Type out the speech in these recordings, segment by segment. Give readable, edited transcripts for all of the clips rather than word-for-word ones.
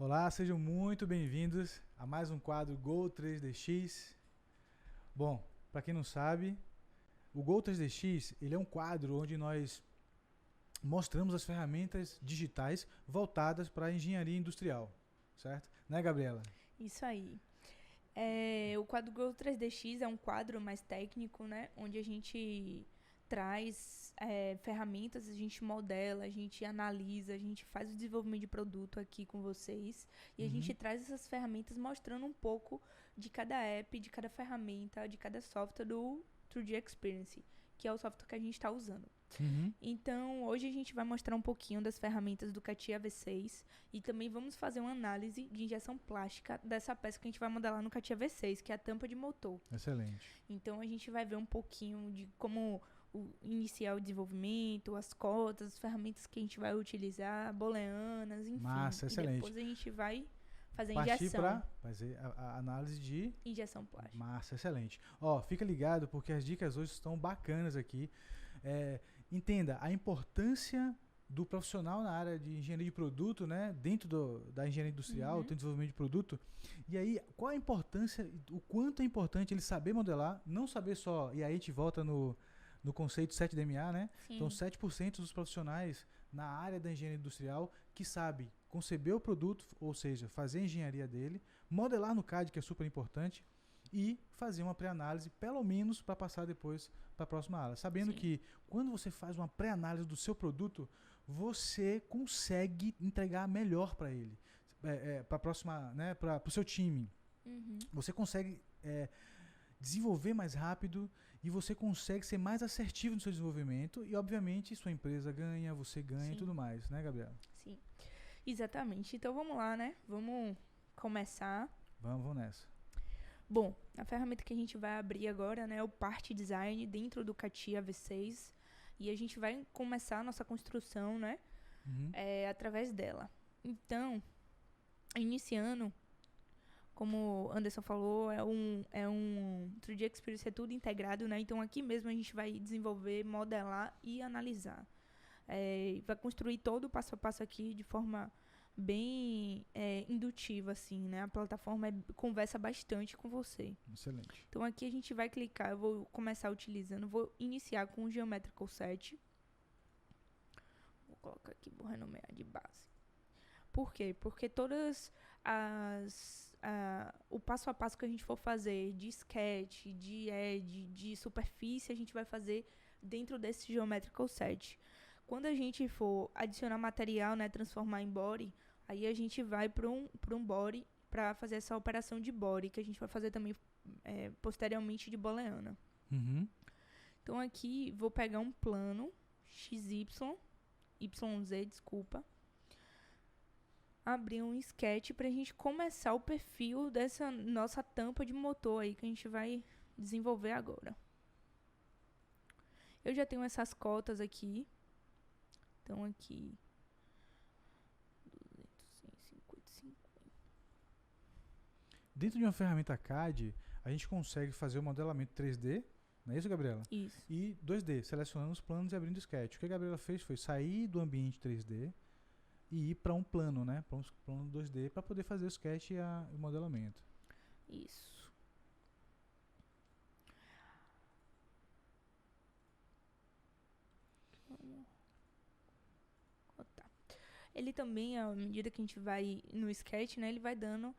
Olá, sejam muito bem-vindos a mais um quadro Go 3DX. Bom, para quem não sabe, o Go 3DX ele é um quadro onde nós mostramos as ferramentas digitais voltadas para a engenharia industrial, certo? Né, Gabriela? Isso aí. O quadro Go 3DX é um quadro mais técnico, né? Onde a gente traz ferramentas, a gente modela, a gente analisa, a gente faz o desenvolvimento de produto aqui com vocês. E a gente Uhum. traz essas ferramentas mostrando um pouco de cada app, de cada ferramenta, de cada software do 3D Experience, que é o software que a gente está usando. Uhum. Então, hoje a gente vai mostrar um pouquinho das ferramentas do CATIA V6 e também vamos fazer uma análise de injeção plástica dessa peça que a gente vai modelar no CATIA V6, que é a tampa de motor. Excelente. Então, a gente vai ver um pouquinho de como iniciar o desenvolvimento, as cotas, as ferramentas que a gente vai utilizar, booleanas, enfim. Massa, E excelente. depois a gente vai fazer a Partir injeção. para fazer a análise de Injeção plástica. massa, excelente. Ó, fica ligado porque as dicas hoje estão bacanas aqui. Entenda a importância do profissional na área de engenharia de produto, né, dentro da engenharia industrial, do desenvolvimento de produto. E aí, qual a importância, o quanto é importante ele saber modelar, não saber só, e aí a gente volta no conceito 7DMA, né? Sim. Então, 7% dos profissionais na área da engenharia industrial que sabe conceber o produto, ou seja, fazer a engenharia dele, modelar no CAD, que é super importante, e fazer uma pré-análise, pelo menos para passar depois para a próxima área. Sabendo Sim. que quando você faz uma pré-análise do seu produto, você consegue entregar melhor para ele, para a próxima, né, para o seu time. Você consegue desenvolver mais rápido e você consegue ser mais assertivo no seu desenvolvimento e, obviamente, sua empresa ganha, você ganha Sim. e tudo mais, né, Gabriela? Sim. Exatamente. Então vamos lá, né? Vamos começar. Vamos nessa. Bom, a ferramenta que a gente vai abrir agora, né, é o Part Design dentro do CATIA V6 e a gente vai começar a nossa construção, né, através dela. Então, iniciando, como o Anderson falou, é um 3D Experience, é tudo integrado, né? Então aqui mesmo a gente vai desenvolver, modelar e analisar. Vai construir todo o passo a passo aqui de forma bem indutiva, assim, né? A plataforma conversa bastante com você. Excelente. Então aqui a gente vai clicar, eu vou começar utilizando, vou iniciar com o Geometrical Set. Vou colocar aqui, vou renomear de base. Por quê? Porque todas o passo a passo que a gente for fazer de sketch, de edge, de superfície, a gente vai fazer dentro desse Geometrical Set. Quando a gente for adicionar material, né, transformar em body, aí a gente vai para um body para fazer essa operação de body, que a gente vai fazer também posteriormente de booleana. Então aqui vou pegar um plano XY, YZ, desculpa, abrir um sketch para a gente começar o perfil dessa nossa tampa de motor aí que a gente vai desenvolver agora. Eu já tenho essas cotas aqui. Então aqui 255. Dentro de uma ferramenta CAD, a gente consegue fazer o modelamento 3D, não é isso, Gabriela? Isso. E 2D, selecionando os planos e abrindo o sketch. O que a Gabriela fez foi sair do ambiente 3D e ir para um plano, né? Para um plano 2D, para poder fazer o sketch e o modelamento. Isso. Tá. Ele também, à medida que a gente vai no sketch, né, ele vai dando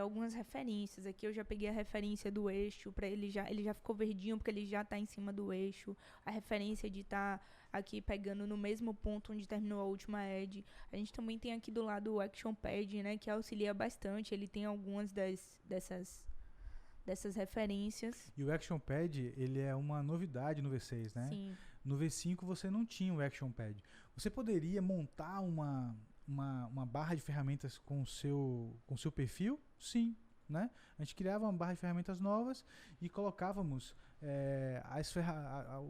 algumas referências. Aqui eu já peguei a referência do eixo, para ele já ficou verdinho porque ele já está em cima do eixo. A referência de estar aqui pegando no mesmo ponto onde terminou a última edge. A gente também tem aqui do lado o Action Pad, né, que auxilia bastante. Ele tem algumas dessas referências. E o Action Pad, ele é uma novidade no V6, né? Sim. No V5 você não tinha o Action Pad. Você poderia montar uma barra de ferramentas com o seu perfil? Sim. Né? A gente criava uma barra de ferramentas novas e colocávamos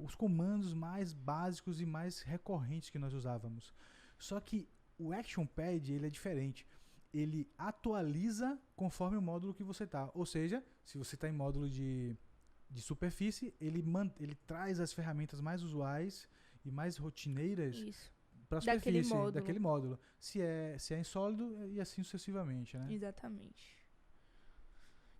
os comandos mais básicos e mais recorrentes que nós usávamos. Só que o Action Pad ele é diferente. Ele atualiza conforme o módulo que você está. Ou seja, se você está em módulo de superfície, ele traz as ferramentas mais usuais e mais rotineiras para a superfície daquele módulo. Se é em sólido e assim sucessivamente, né? Exatamente.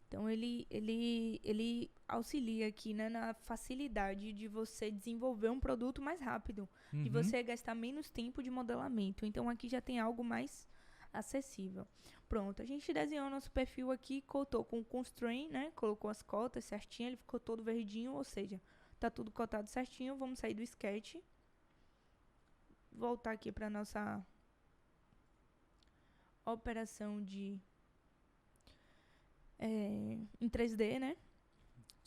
Então, ele auxilia aqui, né, na facilidade de você desenvolver um produto mais rápido, de você gastar menos tempo de modelamento. Então, aqui já tem algo mais acessível. Pronto, a gente desenhou nosso perfil aqui, cotou com o constraint, né, colocou as cotas certinho, ele ficou todo verdinho, ou seja, tá tudo cotado certinho. Vamos sair do sketch, voltar aqui para nossa operação em 3D, né?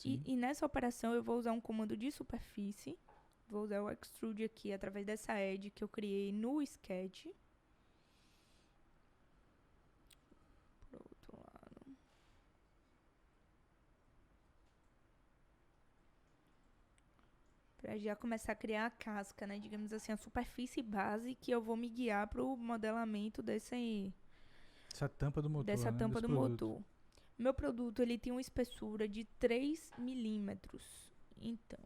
E nessa operação eu vou usar um comando de superfície. Vou usar o extrude aqui através dessa edge que eu criei no sketch. Pro outro lado. Pra já começar a criar a casca, né? Digamos assim, a superfície base que eu vou me guiar pro modelamento essa tampa do motor. Dessa tampa do motor. Meu produto, ele tem uma espessura de 3 milímetros. Então,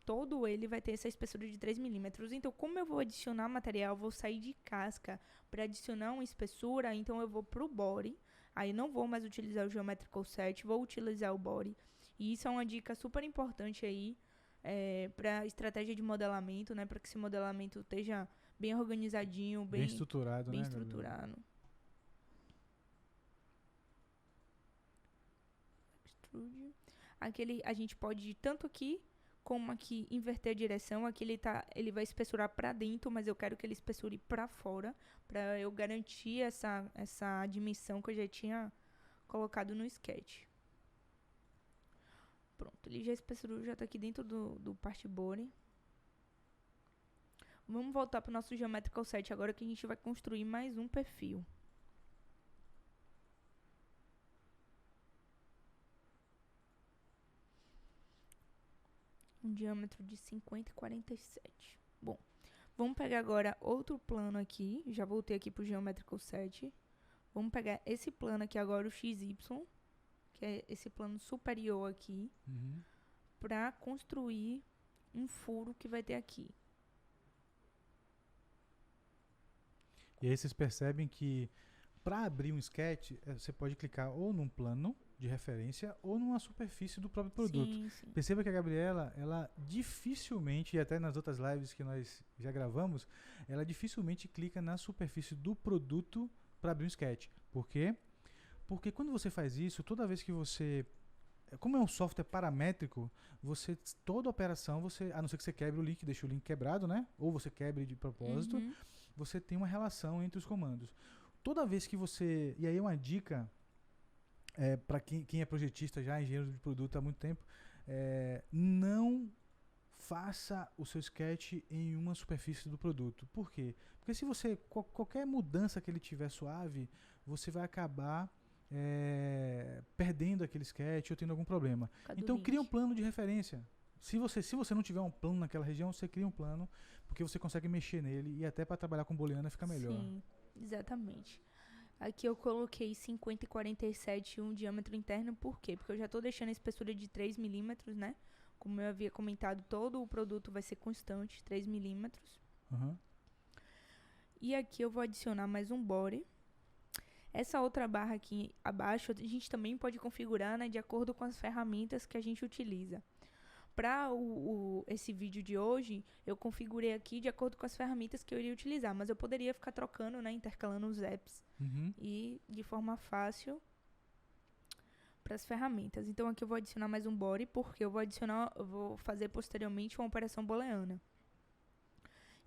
todo ele vai ter essa espessura de 3 milímetros. Então, como eu vou adicionar material, vou sair de casca para adicionar uma espessura, então eu vou pro body. Aí não vou mais utilizar o Geometrical Set, vou utilizar o body. E isso é uma dica super importante aí para estratégia de modelamento, né? Para que esse modelamento esteja bem organizadinho, bem estruturado, bem né, estruturado. Aqui a gente pode tanto aqui como aqui inverter a direção. Aqui ele vai espessurar para dentro, mas eu quero que ele espessure para fora, para eu garantir essa dimensão que eu já tinha colocado no sketch. Pronto, ele já espessurou, já está aqui dentro do part body. Vamos voltar para o nosso Geometrical Set agora, que a gente vai construir mais um perfil. Um diâmetro de 50 e 47. Bom, vamos pegar agora outro plano aqui. Já voltei aqui para o Geometrical Set. Vamos pegar esse plano aqui agora, o XY, que é esse plano superior aqui, para construir um furo que vai ter aqui. E aí vocês percebem que para abrir um sketch, você pode clicar ou num plano de referência ou numa superfície do próprio produto. Sim. Perceba que a Gabriela, ela dificilmente, e até nas outras lives que nós já gravamos, ela dificilmente clica na superfície do produto para abrir um sketch. Por quê? Porque quando você faz isso, toda vez que você... Como é um software paramétrico, toda operação, a não ser que você quebre o link, deixe o link quebrado, né? Ou você quebre de propósito, você tem uma relação entre os comandos. Toda vez que você... E aí uma dica... para quem é projetista já, engenheiro de produto há muito tempo, não faça o seu sketch em uma superfície do produto. Por quê? Porque se você, qualquer mudança que ele tiver suave, você vai acabar perdendo aquele sketch ou tendo algum problema. Então cria um plano de referência. Se você não tiver um plano naquela região, você cria um plano, porque você consegue mexer nele e até para trabalhar com booleana fica melhor. Sim, exatamente. Aqui eu coloquei 50 e 47 um diâmetro interno, por quê? Porque eu já estou deixando a espessura de 3 milímetros, né? Como eu havia comentado, todo o produto vai ser constante, 3 milímetros. E aqui eu vou adicionar mais um body. Essa outra barra aqui abaixo, a gente também pode configurar, né, de acordo com as ferramentas que a gente utiliza. Para esse vídeo de hoje, eu configurei aqui de acordo com as ferramentas que eu iria utilizar, mas eu poderia ficar trocando, né, intercalando os apps e de forma fácil para as ferramentas. Então aqui eu vou adicionar mais um body, porque eu vou fazer posteriormente uma operação booleana.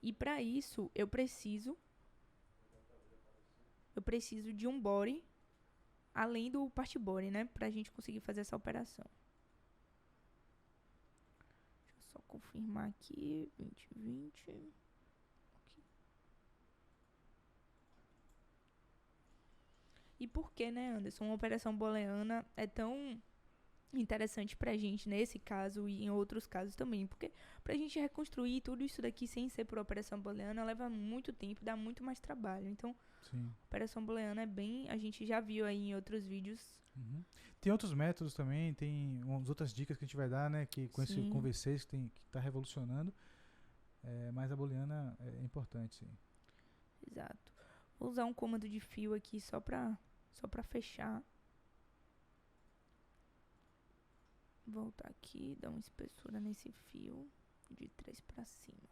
E para isso eu preciso de um body além do part body, né, para a gente conseguir fazer essa operação. Só confirmar aqui, 2020. Okay. E por que, né, Anderson, uma operação booleana é tão interessante pra gente nesse caso e em outros casos também? Porque pra gente reconstruir tudo isso daqui sem ser por operação booleana leva muito tempo, dá muito mais trabalho. Então, operação booleana é bem... A gente já viu aí em outros vídeos. Tem outros métodos também, tem umas outras dicas que a gente vai dar, né? Que com esse V6 que está revolucionando. Mas a booleana é importante, sim. Exato. Vou usar um comando de fio aqui só pra fechar. Voltar aqui, dar uma espessura nesse fio de 3 pra cima.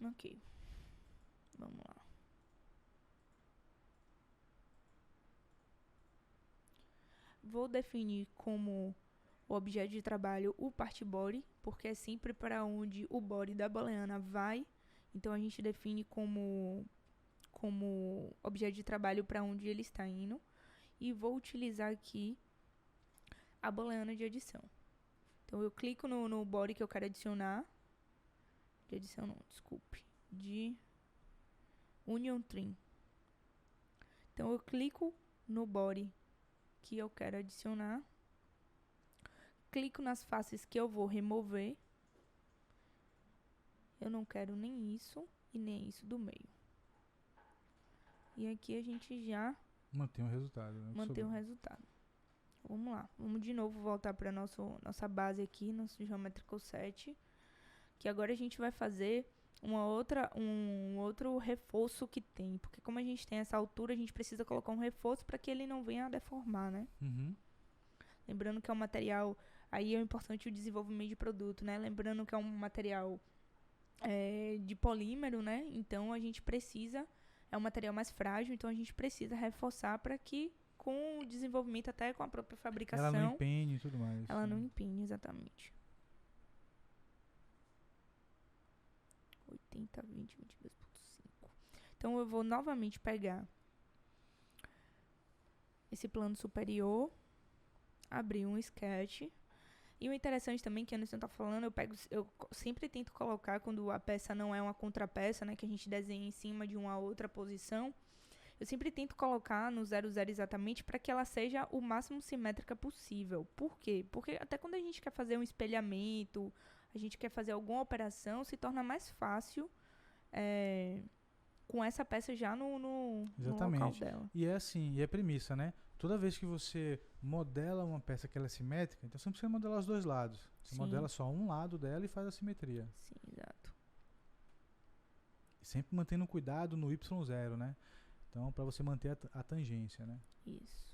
Ok. Vamos lá. Vou definir como o objeto de trabalho o part body, porque é sempre para onde o body da baleana vai. Então a gente define como objeto de trabalho para onde ele está indo. E vou utilizar aqui a baleana de adição. Então eu clico no body que eu quero adicionar. De adição não, desculpe. De Union Trim. Então eu clico no body que eu quero adicionar. Clico nas faces que eu vou remover. Eu não quero nem isso e nem isso do meio. E aqui a gente já mantém o resultado. Né? Mantém o resultado. Vamos lá. Vamos de novo voltar para nossa base aqui, nosso Geometrical Set. Que agora a gente vai fazer um outro reforço que tem. Porque como a gente tem essa altura, a gente precisa colocar um reforço para que ele não venha a deformar, né? Uhum. Lembrando que é um material... Aí é importante o desenvolvimento de produto, né? Lembrando que é um material de polímero, né? Então a gente precisa... É um material mais frágil, então a gente precisa reforçar para que com o desenvolvimento, até com a própria fabricação... Ela não empenhe e tudo mais. Ela não empenhe, exatamente. 80, 20, 22.5. Então eu vou novamente pegar esse plano superior, abrir um sketch. E o interessante também que a Anderson tá falando, eu sempre tento colocar quando a peça não é uma contrapeça, né, que a gente desenha em cima de uma outra posição, eu sempre tento colocar no 00 exatamente para que ela seja o máximo simétrica possível. Por quê? Porque até quando a gente quer fazer um espelhamento, a gente quer fazer alguma operação, se torna mais fácil com essa peça já no local dela. E é assim, e é premissa, né? Toda vez que você modela uma peça que ela é simétrica, então você não precisa modelar os dois lados. Você modela só um lado dela e faz a simetria. Sim, exato. E sempre mantendo cuidado no Y0, né? Então, para você manter a tangência, né? Isso.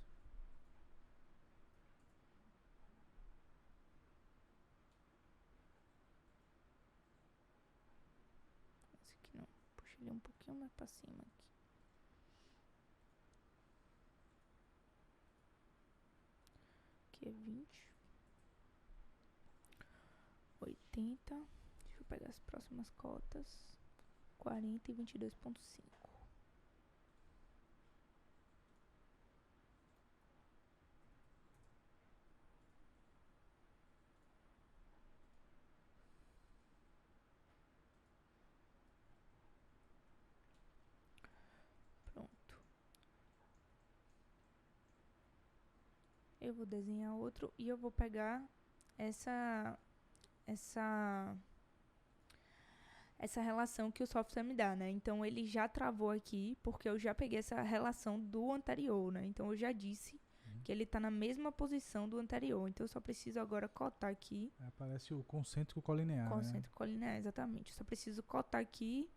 Esse aqui não. Puxa ele um pouquinho mais pra cima aqui. Aqui é 20. 80. Deixa eu pegar as próximas cotas. 40 e 22.5. Eu vou desenhar outro e eu vou pegar essa relação que o software me dá, né? Então, ele já travou aqui, porque eu já peguei essa relação do anterior, né? Então, eu já disse que ele está na mesma posição do anterior. Então, eu só preciso agora cotar aqui. Aparece o concêntrico colinear, concêntrico colinear, exatamente. Eu só preciso cotar aqui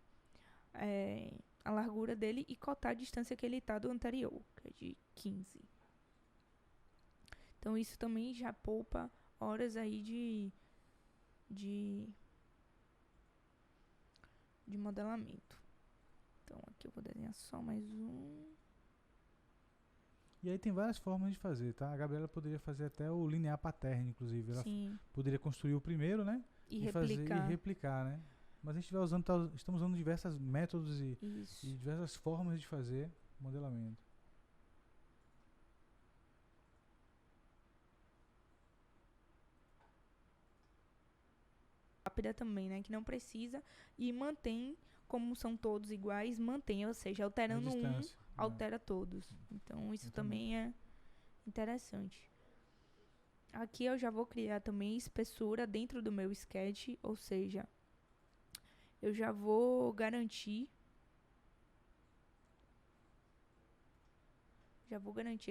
a largura dele e cotar a distância que ele está do anterior, que é de 15. Então, isso também já poupa horas aí de modelamento. Então, aqui eu vou desenhar só mais um. E aí tem várias formas de fazer, tá? A Gabriela poderia fazer até o linear pattern, inclusive. Ela poderia construir o primeiro, né? E replicar, né? Mas a gente vai estamos usando diversos métodos e diversas formas de fazer modelamento. Rápida também, né? Que não precisa e mantém, como são todos iguais, mantém, ou seja, alterando um, altera todos. Então, isso também é interessante. Aqui eu já vou criar também espessura dentro do meu sketch, ou seja, eu já vou garantir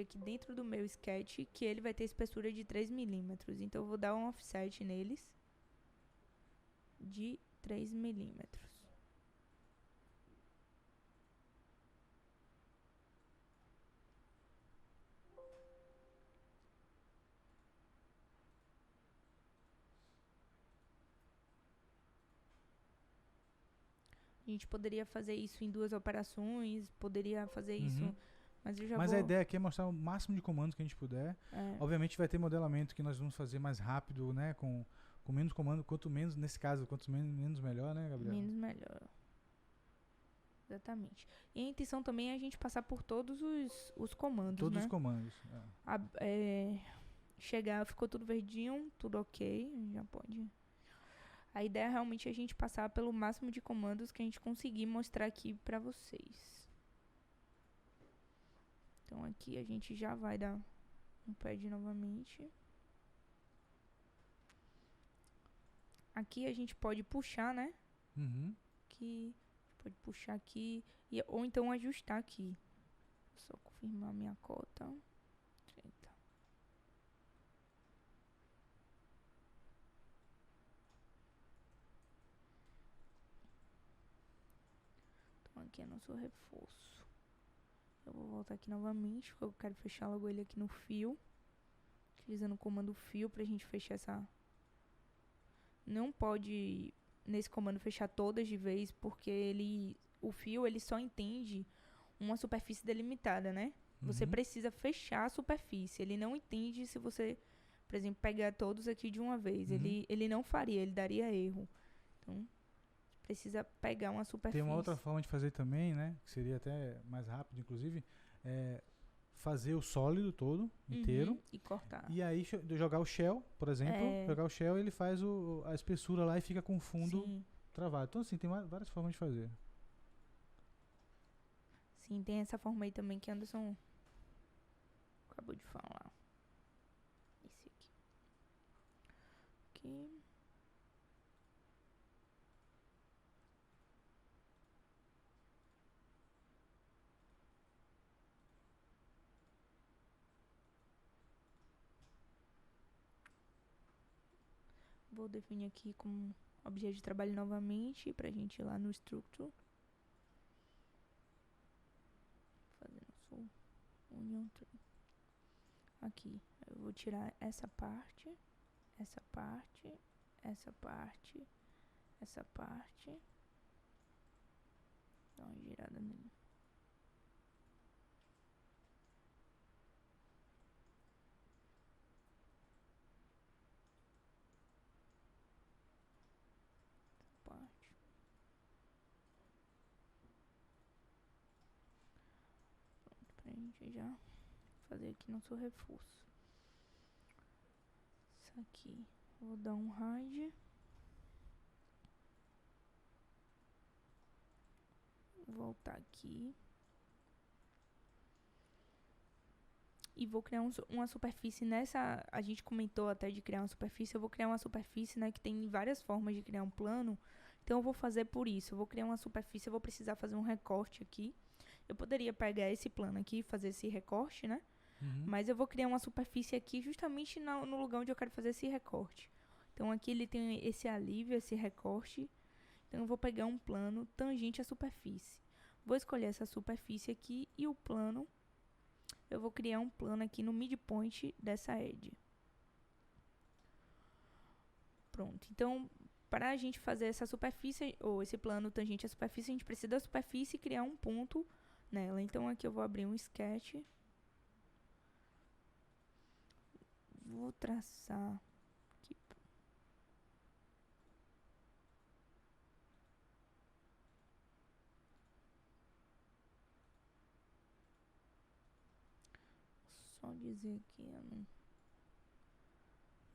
aqui dentro do meu sketch que ele vai ter espessura de 3 milímetros. Então, eu vou dar um offset neles de 3 milímetros. A gente poderia fazer isso em 2 operações, poderia fazer isso, mas eu já Mas a ideia aqui é mostrar o máximo de comandos que a gente puder. Obviamente vai ter modelamento que nós vamos fazer mais rápido, né? Com menos comando, quanto menos, nesse caso, quanto menos melhor, né, Gabriel? Menos melhor. Exatamente. E a intenção também é a gente passar por todos os comandos, todos né? os comandos. Chegar, ficou tudo verdinho, tudo ok, já pode. A ideia é realmente a gente passar pelo máximo de comandos que a gente conseguir mostrar aqui pra vocês. Então aqui a gente já vai dar um pad novamente. Aqui a gente pode puxar, né? Aqui, pode puxar aqui, ou então ajustar aqui. Vou só confirmar minha cota. 30. Então aqui é nosso reforço. Eu vou voltar aqui novamente, porque eu quero fechar logo ele aqui no fio. Utilizando o comando fio pra gente fechar essa... Não pode, nesse comando, fechar todas de vez, porque o fio ele só entende uma superfície delimitada, né? Você precisa fechar a superfície. Ele não entende se você, por exemplo, pegar todos aqui de uma vez. Ele não faria, ele daria erro. Então, precisa pegar uma superfície. Tem uma outra forma de fazer também, né? Que seria até mais rápido, inclusive. Fazer o sólido todo, inteiro. E cortar. E aí jogar o shell, por exemplo. Jogar o shell, ele faz a espessura lá e fica com o fundo travado. Então, assim, tem várias formas de fazer. Sim, tem essa forma aí também que Anderson acabou de falar. Esse aqui. Aqui. Vou definir aqui como objeto de trabalho novamente pra gente ir lá no Structure. Fazer nosso Union Tree. Aqui, eu vou tirar essa parte, essa parte, essa parte, essa parte. Dá uma girada nele. Pra gente já fazer aqui nosso reforço. Isso aqui, vou dar um hide. Voltar aqui. E vou criar uma superfície nessa... A gente comentou até de criar uma superfície. Eu vou criar uma superfície, né? Que tem várias formas de criar um plano. Então eu vou fazer por isso. Eu vou criar uma superfície. Eu vou precisar fazer um recorte aqui. Eu poderia pegar esse plano aqui e fazer esse recorte, né? Mas eu vou criar uma superfície aqui justamente no lugar onde eu quero fazer esse recorte. Então aqui ele tem esse alívio, esse recorte. Então eu vou pegar um plano tangente à superfície. Vou escolher essa superfície aqui e o plano... Eu vou criar um plano aqui no midpoint dessa edge. Pronto. Então, para a gente fazer essa superfície, ou esse plano tangente à superfície, a gente precisa da superfície e criar um ponto nela. Então, aqui eu vou abrir um sketch. Vou traçar aqui. Só dizer que eu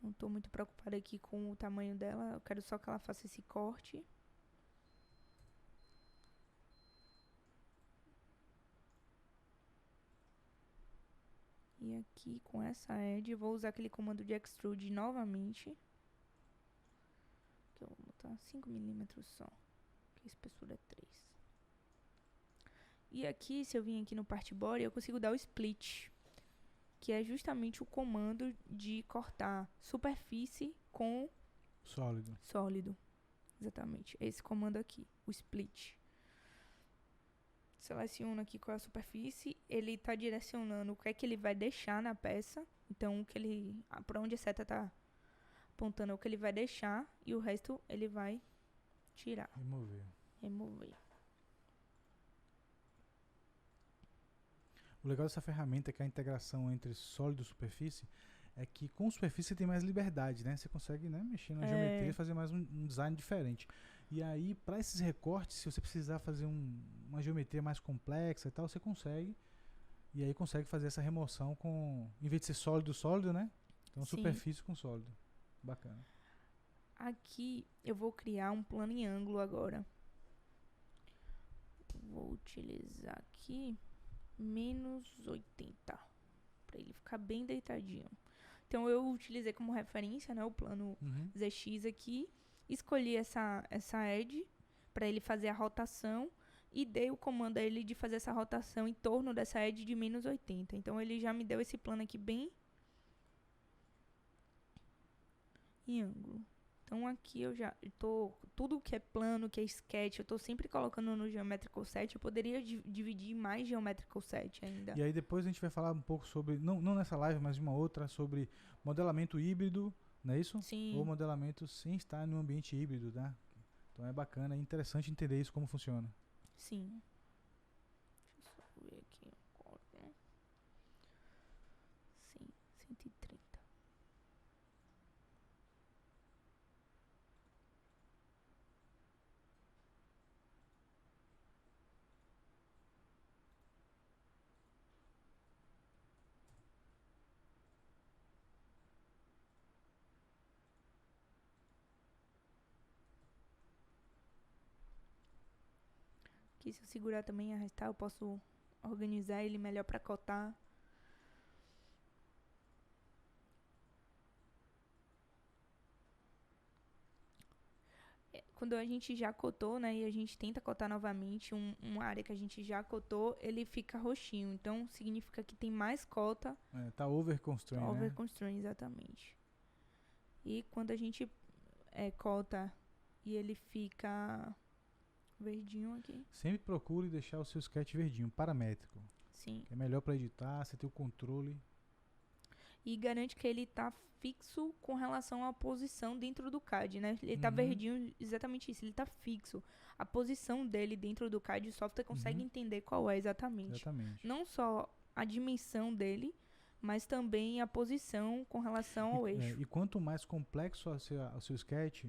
não tô muito preocupada aqui com o tamanho dela. Eu quero só que ela faça esse corte. E aqui com essa edge, vou usar aquele comando de extrude novamente. Que eu vou botar 5 milímetros só. Que a espessura é 3. E aqui, se eu vim aqui no part body, eu consigo dar o split. Que é justamente o comando de cortar superfície com sólido. Exatamente. Esse comando aqui, o split. Seleciono aqui qual é a superfície. Ele está direcionando o que é que ele vai deixar na peça. Então, para onde a seta está apontando é o que ele vai deixar. E o resto ele vai tirar. Remover. remover. O legal dessa ferramenta é que a integração entre sólido e superfície é que com superfície você tem mais liberdade, né? Você consegue, né, mexer na geometria e fazer mais um design diferente. E aí, para esses recortes, se você precisar fazer uma geometria mais complexa e tal, você consegue. E aí consegue fazer essa remoção com, em vez de ser sólido, né? Então, Sim. superfície com sólido. Bacana. Aqui eu vou criar um plano em ângulo agora. Vou utilizar aqui -80 para ele ficar bem deitadinho. Então eu utilizei como referência, né, o plano ZX aqui, escolhi essa edge para ele fazer a rotação e dei o comando a ele de fazer essa rotação em torno dessa edge de -80. Então ele já me deu esse plano aqui bem em ângulo. Então aqui eu já tô, tudo que é plano, que é sketch, eu tô sempre colocando no Geometrical Set. Eu poderia dividir mais Geometrical Set ainda. E aí depois a gente vai falar um pouco sobre, não nessa live, mas uma outra, sobre modelamento híbrido, não é isso? Sim. Ou modelamento sem estar no ambiente híbrido, tá? Então é bacana, é interessante entender isso, como funciona. Sim. Deixa eu só ver aqui um código. Sim, 130. Aqui, se eu segurar também e arrastar, eu posso organizar ele melhor para cotar. Quando a gente já cotou, né, e a gente tenta cotar novamente uma área que a gente já cotou, ele fica roxinho. Então, significa que tem mais cota. Tá over constraint, né? Over constraint, exatamente. E quando a gente cota e ele fica verdinho aqui. Sempre procure deixar o seu sketch verdinho, paramétrico. Sim. É melhor para editar, você ter o controle. E garante que ele tá fixo com relação à posição dentro do CAD, né? Ele tá verdinho, exatamente isso. Ele tá fixo. A posição dele dentro do CAD, o software consegue entender qual é exatamente. Exatamente. Não só a dimensão dele, mas também a posição com relação ao eixo. E quanto mais complexo o seu sketch,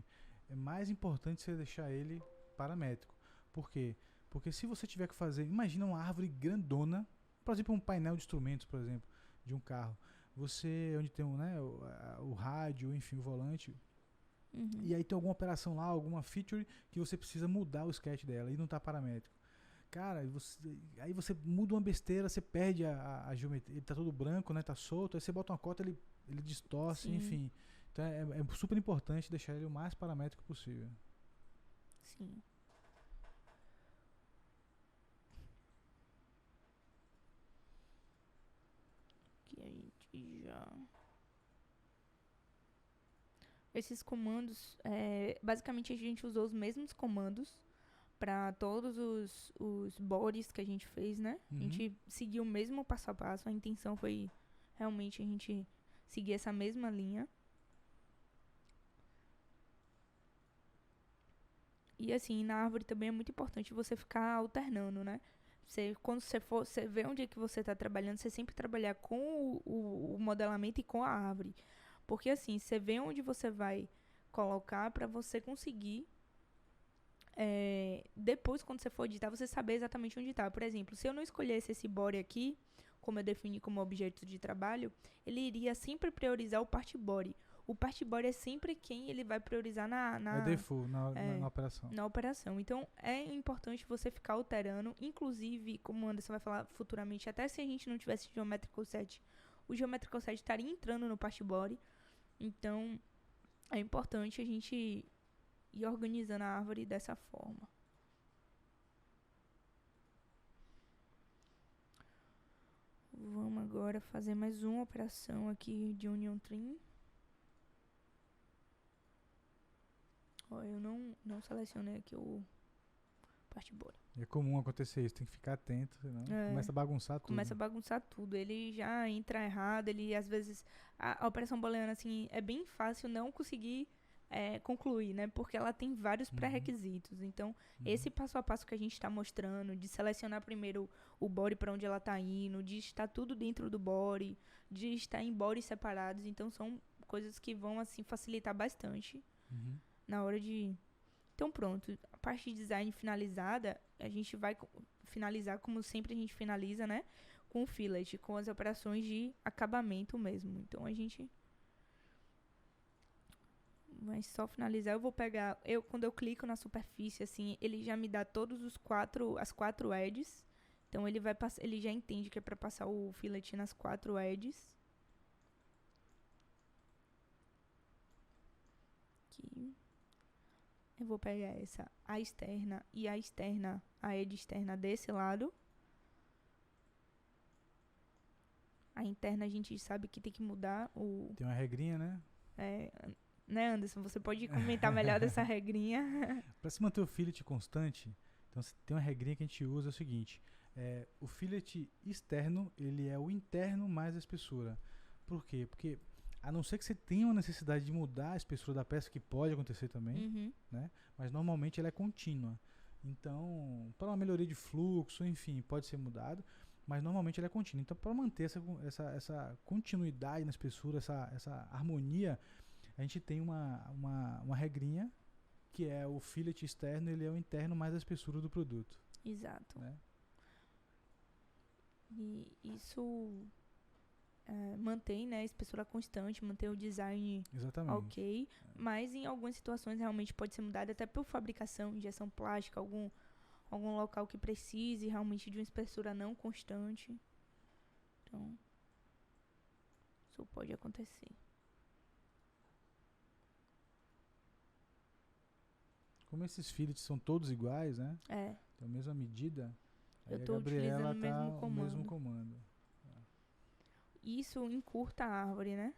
é mais importante você deixar ele paramétrico. Por quê? Porque se você tiver que fazer, imagina uma árvore grandona, por exemplo, um painel de instrumentos, por exemplo, de um carro. Você, onde tem o rádio, enfim, o volante, e aí tem alguma operação lá, alguma feature que você precisa mudar o sketch dela e não está paramétrico. Cara, aí você muda uma besteira, você perde a geometria, ele tá todo branco, né, tá solto, aí você bota uma cota, ele distorce, Sim. enfim. Então é super importante deixar ele o mais paramétrico possível. Sim. Aqui a gente já... Esses comandos, basicamente a gente usou os mesmos comandos para todos os bodies que a gente fez, né? A gente seguiu o mesmo passo a passo. A intenção foi realmente a gente seguir essa mesma linha. E assim, na árvore também é muito importante você ficar alternando, né? Quando você vê onde é que você está trabalhando, você sempre trabalhar com o modelamento e com a árvore. Porque assim, você vê onde você vai colocar para você conseguir, depois, quando você for editar, você saber exatamente onde está. Por exemplo, se eu não escolhesse esse body aqui, como eu defini como objeto de trabalho, ele iria sempre priorizar o part body. O part body é sempre quem ele vai priorizar É default na operação. Na operação. Então, é importante você ficar alterando. Inclusive, como o Anderson vai falar futuramente, até se a gente não tivesse Geometrical Set, o Geometrical Set estaria entrando no part body. Então, é importante a gente ir organizando a árvore dessa forma. Vamos agora fazer mais uma operação aqui de Union Trim. Eu não selecionei aqui o part body. É comum acontecer isso, tem que ficar atento, senão começa a bagunçar tudo. Começa a bagunçar tudo. Ele já entra errado, ele às vezes... A operação booleana, assim, é bem fácil não conseguir concluir, né? Porque ela tem vários pré-requisitos. Então, esse passo a passo que a gente está mostrando, de selecionar primeiro o body para onde ela está indo, de estar tudo dentro do body, de estar em bodies separados. Então, são coisas que vão, assim, facilitar bastante na hora de... Então, pronto. A parte de design finalizada, a gente vai finalizar como sempre a gente finaliza, né? Com o fillet, com as operações de acabamento mesmo. Então, a gente... Mas só finalizar, eu vou pegar... Quando eu clico na superfície, assim, ele já me dá todos as 4 edges. Então, ele já entende que é para passar o fillet nas 4 edges. Aqui. Eu vou pegar a externa e a edge externa desse lado. A interna a gente sabe que tem que mudar o... Tem uma regrinha, né? Né, Anderson? Você pode comentar melhor dessa regrinha? Para se manter o fillet constante, então tem uma regrinha que a gente usa, é o seguinte. O fillet externo, ele é o interno mais a espessura. Por quê? Porque, a não ser que você tenha uma necessidade de mudar a espessura da peça, que pode acontecer também, né? Mas normalmente ela é contínua. Então, para uma melhoria de fluxo, enfim, pode ser mudado, mas normalmente ela é contínua. Então, para manter essa continuidade na espessura, essa harmonia, a gente tem uma regrinha, que é o fillet externo, ele é o interno mais a espessura do produto. Exato. Né? E isso mantém, né, a espessura constante, mantém o design ok, mas em algumas situações realmente pode ser mudado até por fabricação, injeção plástica, algum local que precise realmente de uma espessura não constante. Então, isso pode acontecer. Como esses fillets são todos iguais, né? Tem a mesma medida. Eu aí tô a Gabriela utilizando o mesmo comando. Isso encurta a árvore, né?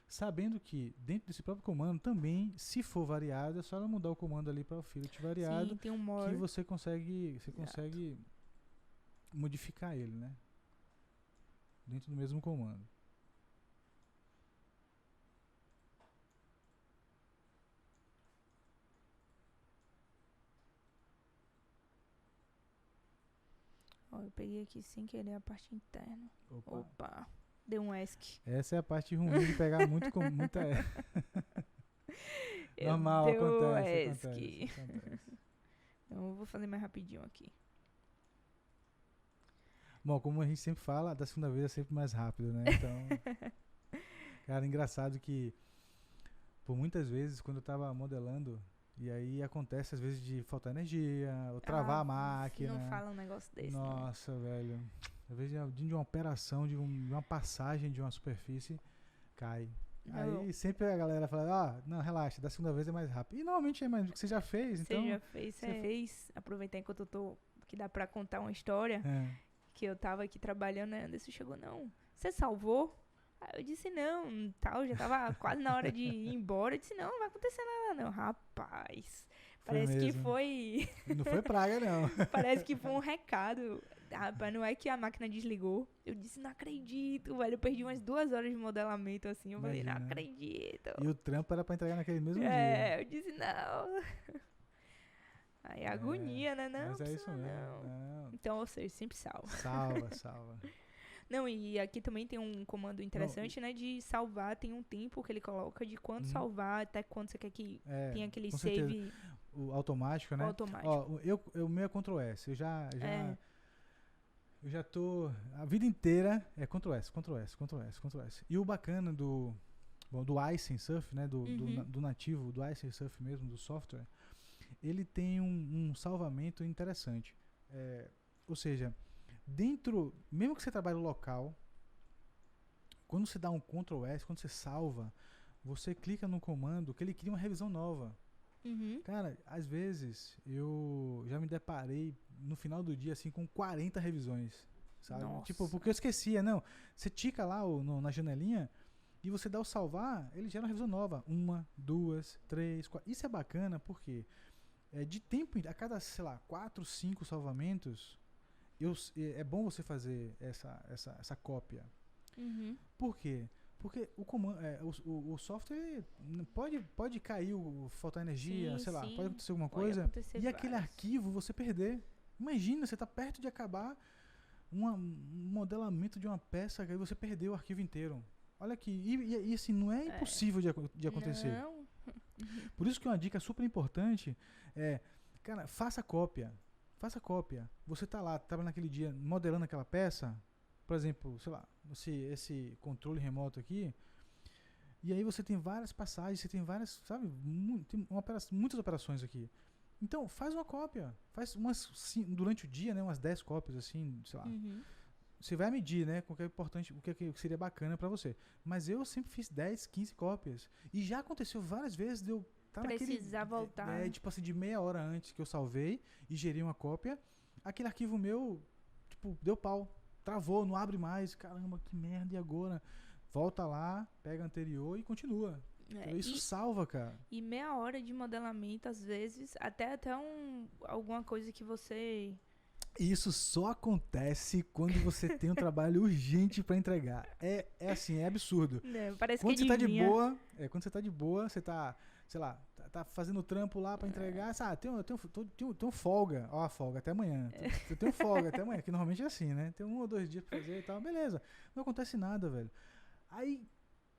Sabendo que dentro desse próprio comando também, se for variado, é só ela mudar o comando ali para o fillet variado. Sim, tem um more. Que você consegue modificar ele, né? Dentro do mesmo comando. Eu peguei aqui sem querer a parte interna. Opa. Deu um ESC. Essa é a parte ruim de pegar muito com muita... Normal, acontece. Então eu vou fazer mais rapidinho aqui. Bom, como a gente sempre fala, da segunda vez é sempre mais rápido, né? Então, cara, engraçado que por muitas vezes quando eu tava modelando, e aí acontece às vezes de faltar energia, ou travar a máquina. Não fala um negócio desse. Nossa, velho. Às vezes de uma operação, de uma passagem de uma superfície, cai. Aí sempre a galera fala, não, relaxa, da segunda vez é mais rápido. E normalmente é mais, porque você já fez, então... Você já fez. Aproveitar enquanto eu tô, que dá pra contar uma história, que eu tava aqui trabalhando, né, Anderson chegou, não, você salvou? Aí eu disse, não, tal, já tava quase na hora de ir embora. Eu disse, não vai acontecer nada, não. Rapaz, parece que foi... Não foi praga, não. Parece que foi um recado. Rapaz, não é que a máquina desligou. Eu disse, não acredito, velho. Eu perdi umas 2 horas de modelamento, assim. Eu falei, não acredito. E o trampo era pra entregar naquele mesmo dia. Eu disse, não. Aí agonia, né? Não, mas é isso mesmo. Não. Então, ou seja, sempre salva. Salva. Não, e aqui também tem um comando interessante, né? De salvar, tem um tempo que ele coloca de quando salvar, até quando você quer que tenha aquele save. Certeza. O automático, né? O automático. Ó, o meu é Ctrl S. Eu já tô a vida inteira Ctrl S. E o bacana do Ice Surf, né? Do nativo, do Ice Surf mesmo, do software, ele tem um salvamento interessante. Ou seja, mesmo que você trabalhe local, quando você dá um Ctrl S, quando você salva, você clica no comando que ele cria uma revisão nova. Cara, às vezes eu já me deparei no final do dia assim com 40 revisões, sabe? Nossa. Tipo, porque eu esquecia, não. Você tica lá na janelinha e você dá o salvar, ele gera uma revisão nova. 1, 2, 3, 4. Isso é bacana porque de tempo, a cada, sei lá, 4, 5 salvamentos, é bom você fazer essa cópia. Por quê? Porque o software pode cair, faltar energia, sei lá, pode acontecer alguma coisa. E aquele arquivo você perder. Imagina, você está perto de acabar um modelamento de uma peça e você perdeu o arquivo inteiro. Olha aqui, e assim, não é impossível de acontecer. Não. Por isso que uma dica super importante é, cara, faça cópia. Faça cópia. Você tá lá, tava naquele dia modelando aquela peça, por exemplo, sei lá, esse controle remoto aqui, e aí você tem várias passagens, você tem várias, sabe, tem muitas operações aqui. Então, faz uma cópia. Faz durante o dia, né, umas 10 cópias, assim, sei lá. Você vai medir, né, o que é importante, o que seria bacana pra você. Mas eu sempre fiz 10, 15 cópias. E já aconteceu várias vezes de eu precisar voltar. Tipo assim, de meia hora antes que eu salvei e gerei uma cópia, aquele arquivo meu, tipo, deu pau. Travou, não abre mais. Caramba, que merda, e agora? Volta lá, pega a anterior e continua. Isso salva, cara. E meia hora de modelamento, às vezes, até alguma coisa que você... Isso só acontece quando você tem um trabalho urgente pra entregar. É assim, é absurdo. Parece quando que você tá de boa, quando você tá de boa, você tá, sei lá, tá fazendo trampo lá pra entregar, tenho folga, ó a folga, até amanhã. Eu tenho folga até amanhã, que normalmente é assim, né? Tem 1 ou 2 dias pra fazer e tal, beleza. Não acontece nada, velho. Aí,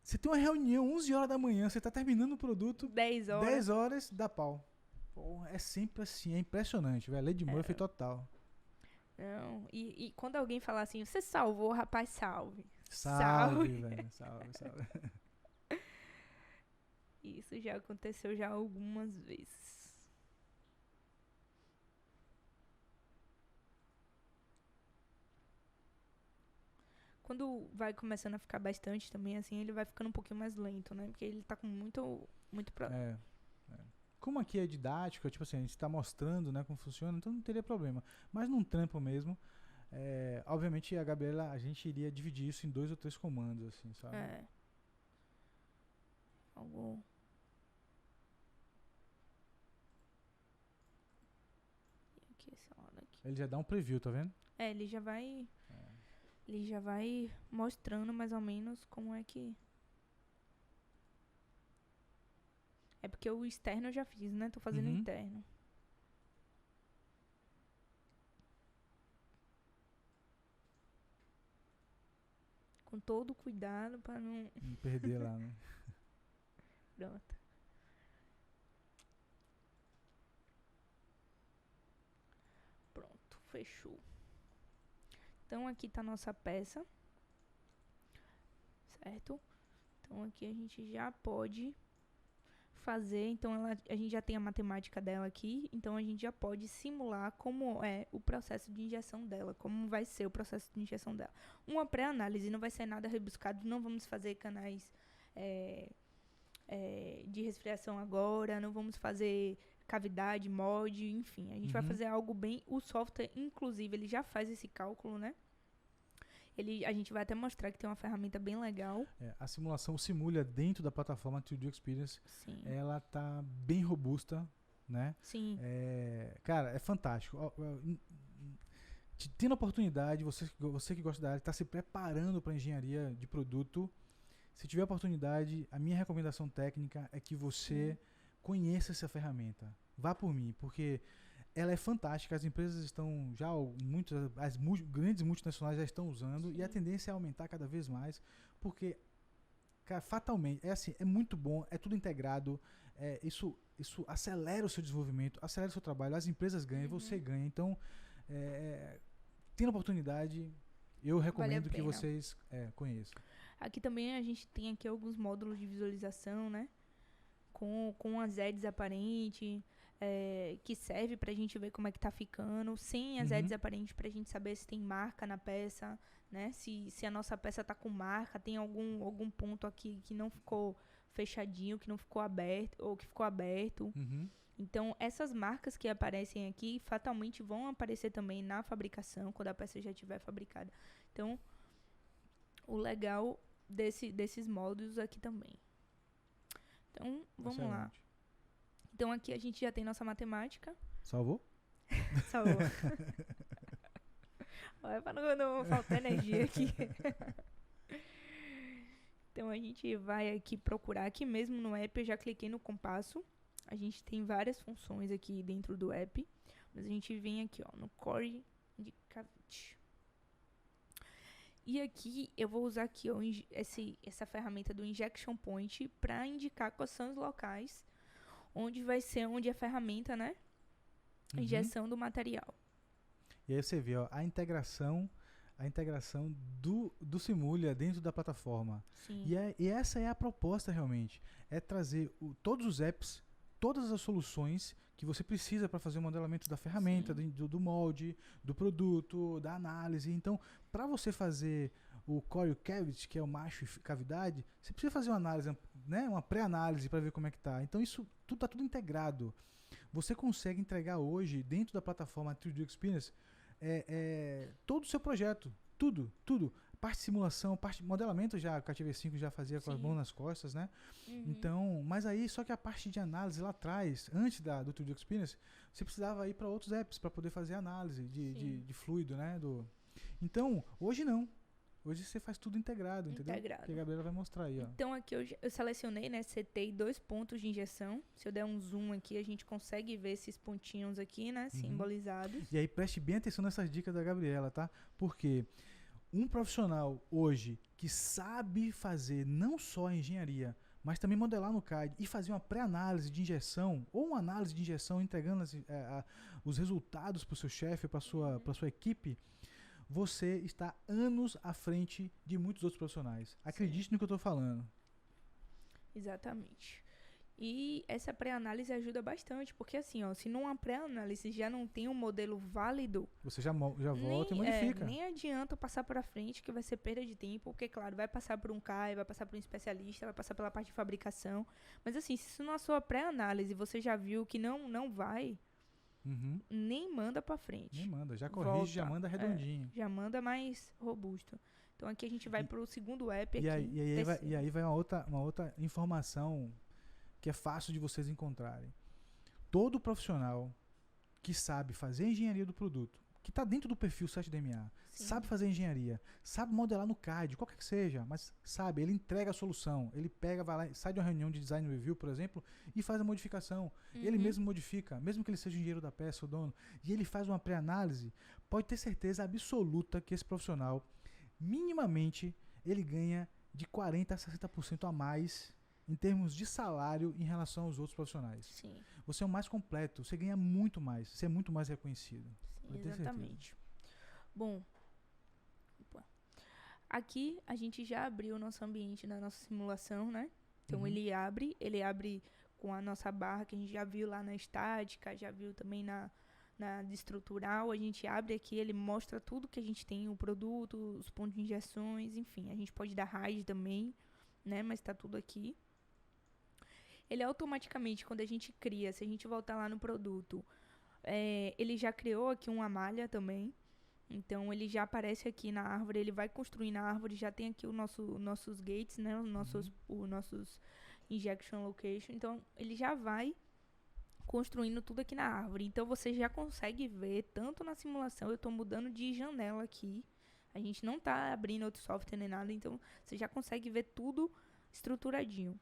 você tem uma reunião 11 horas da manhã, você tá terminando o produto, 10 horas. 10 horas, dá pau. Porra, é sempre assim, é impressionante, velho. Lei de Murphy total. Não, e quando alguém falar assim, você salvou, rapaz, salve. Salve, velho, salve. Isso já aconteceu já algumas vezes. Quando vai começando a ficar bastante também, assim, ele vai ficando um pouquinho mais lento, né? Porque ele tá com muito problema. Como aqui é didático, tipo assim, a gente tá mostrando, né, como funciona, então não teria problema. Mas num trampo mesmo, obviamente a Gabriela, a gente iria dividir isso em 2 ou 3 comandos, assim, sabe? Algo... Aqui, esse lado aqui. Ele já dá um preview, tá vendo? Ele já vai... Ele já vai mostrando mais ou menos como é que... É porque o externo eu já fiz, né? Tô fazendo o interno. Com todo cuidado pra não perder lá, né? Pronto. Pronto, fechou. Então aqui tá a nossa peça. Certo? Então aqui a gente já pode fazer, então a gente já tem a matemática dela aqui, então a gente já pode simular como é o processo de injeção dela, como vai ser o processo de injeção dela. Uma pré-análise, não vai ser nada rebuscado, não vamos fazer canais de resfriação agora, não vamos fazer cavidade, mod, enfim, a gente vai fazer algo bem... O software, inclusive, ele já faz esse cálculo, né? A gente vai até mostrar que tem uma ferramenta bem legal. A simulação simula dentro da plataforma 2D Experience. Sim. Ela tá bem robusta, né? Sim. Cara, é fantástico. Tendo a oportunidade, você que gosta da área, está se preparando para engenharia de produto, se tiver oportunidade, a minha recomendação técnica é que você conheça essa ferramenta. Vá por mim, porque... ela é fantástica, as empresas estão já, as grandes multinacionais já estão usando. Sim. E a tendência é aumentar cada vez mais, porque, cara, fatalmente, é muito bom, é tudo integrado, isso acelera o seu desenvolvimento, acelera o seu trabalho, as empresas ganham, você ganha. Então, tendo oportunidade, eu recomendo que vocês conheçam. Aqui também a gente tem aqui alguns módulos de visualização, né? Com as edges aparentes, que serve pra gente ver como é que tá ficando, sem as edges aparentes pra gente saber se tem marca na peça, né? Se a nossa peça tá com marca, tem algum ponto aqui que não ficou fechadinho, que não ficou aberto, ou que ficou aberto. Então, essas marcas que aparecem aqui, fatalmente vão aparecer também na fabricação, quando a peça já estiver fabricada. Então, o legal desses módulos aqui também. Então, vamos lá. Então, aqui a gente já tem nossa matemática. Salvou? Salvou. Olha, pra não faltar energia aqui. Então, a gente vai aqui procurar, aqui mesmo no app, eu já cliquei no compasso. A gente tem várias funções aqui dentro do app, mas a gente vem aqui, ó, no Core Indicavit. E aqui, eu vou usar aqui, ó, essa ferramenta do Injection Point para indicar quais são os locais onde vai ser onde a ferramenta, né? Injeção do material. E aí você vê, ó, a integração do Simulia dentro da plataforma. Sim. E essa é a proposta realmente. É trazer todos os apps, todas as soluções que você precisa para fazer o modelamento da ferramenta, do molde, do produto, da análise. Então, para você fazer o Core Cavity, que é o macho e cavidade, você precisa fazer uma análise, né, uma pré-análise para ver como é que está. Então, isso está tudo integrado. Você consegue entregar hoje, dentro da plataforma 3D Experience, todo o seu projeto. Tudo. Parte de simulação, parte de modelamento já, o KTV5 já fazia com as mãos nas costas, né? Então, mas aí, só que a parte de análise lá atrás, antes do 3D Experience, você precisava ir para outros apps para poder fazer análise de fluido, né? Então, hoje não. Hoje você faz tudo integrado, entendeu? Que a Gabriela vai mostrar aí, ó. Então, aqui eu selecionei, né, CT 2 pontos de injeção. Se eu der um zoom aqui, a gente consegue ver esses pontinhos aqui, né, simbolizados. E aí, preste bem atenção nessas dicas da Gabriela, tá? Porque um profissional hoje que sabe fazer não só a engenharia, mas também modelar no CAD e fazer uma pré-análise de injeção ou uma análise de injeção entregando os resultados para o seu chefe, para a sua equipe, você está anos à frente de muitos outros profissionais. Acredite no que eu estou falando. Exatamente. E essa pré-análise ajuda bastante, porque assim, ó, se numa pré-análise já não tem um modelo válido, você já volta e modifica. Nem adianta passar para frente, que vai ser perda de tempo, porque, claro, vai passar por um CAE, vai passar por um especialista, vai passar pela parte de fabricação. Mas assim, se na sua pré-análise você já viu que não vai, nem manda para frente. Nem manda, já corrige, volta, já manda redondinho. Já manda mais robusto. Então aqui a gente vai para o segundo app. E aí vai uma outra informação que é fácil de vocês encontrarem. Todo profissional que sabe fazer engenharia do produto, que está dentro do perfil 7DMA, sabe fazer engenharia, sabe modelar no CAD, qualquer que seja, mas sabe, ele entrega a solução, ele pega, vai lá, sai de uma reunião de design review, por exemplo, e faz a modificação. Ele mesmo modifica, mesmo que ele seja o engenheiro da peça, o dono, e ele faz uma pré-análise, pode ter certeza absoluta que esse profissional, minimamente, ele ganha de 40% a 60% a mais em termos de salário em relação aos outros profissionais. Sim. Você é o mais completo, você ganha muito mais, você é muito mais reconhecido. Sim, exatamente. Bom, aqui a gente já abriu o nosso ambiente na nossa simulação, né? Então ele abre com a nossa barra que a gente já viu lá na estática, já viu também na de estrutural. A gente abre aqui, ele mostra tudo que a gente tem, o produto, os pontos de injeções, enfim. A gente pode dar RAID também, né? Mas tá tudo aqui. Ele automaticamente, quando a gente cria, se a gente voltar lá no produto, ele já criou aqui uma malha também. Então, ele já aparece aqui na árvore, ele vai construir na árvore, já tem aqui nossos gates, né? Os nossos injection location. Então, ele já vai construindo tudo aqui na árvore. Então, você já consegue ver, tanto na simulação, eu estou mudando de janela aqui. A gente não está abrindo outro software nem nada, então você já consegue ver tudo estruturadinho.